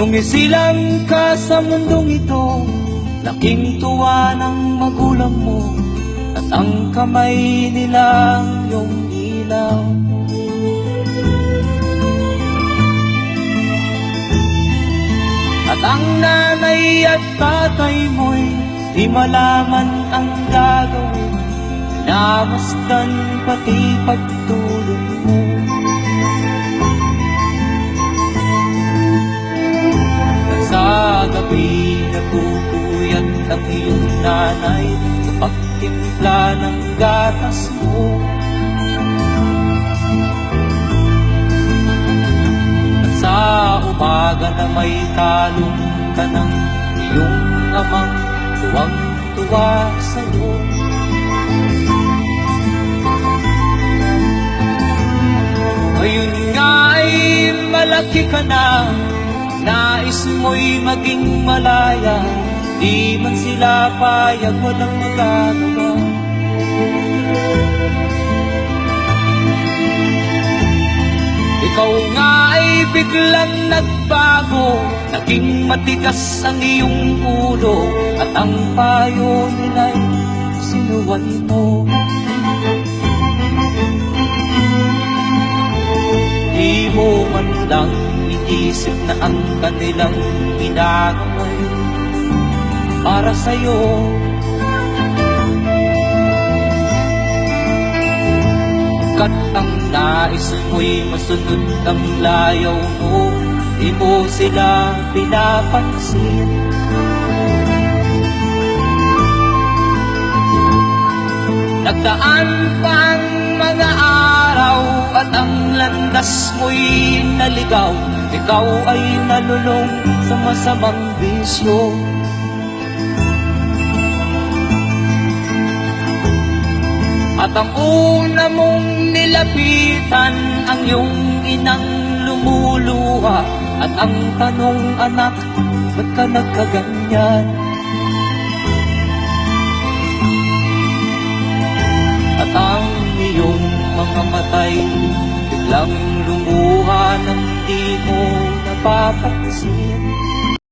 Sumisilang ka sa mundong ito, laking tuwa ng magulang mo, at ang kamay nila iyong ilaw. At ang nanay at tatay mo'y di malaman ang gagawin, namasdan pati pagtulong mo. Sa gabi nagpupuyat ang iyong nanay sa pagtimpla ng gatas mo. At sa umaga na may talong ka ng iyong amang tuwang-tuwa sa'yo. Ngayon nga ay malaki ka na, nais mo'y maging malaya, di man sila payag, walang magagawa. Ikaw nga ay biglang nagbago, naging matigas ang iyong ulo, at ang payo nila'y sinuway mo. Di mo man lang isip na ang kanilang ginagaway para sa'yo. Kat ang nais mo'y masunod ang layaw mo, di mo sila pinapansin. Nagdaan pa ang mga araw at ang landas mo'y naligaw, ikaw ay nalulong sa masamang bisyo. At ang una mong nilapitan ang iyong inang lumuluha, at ang tanong, anak, ba't ka nagkaganyan? At ang iyong mga matay biglang lumuha nang di mo napapansin.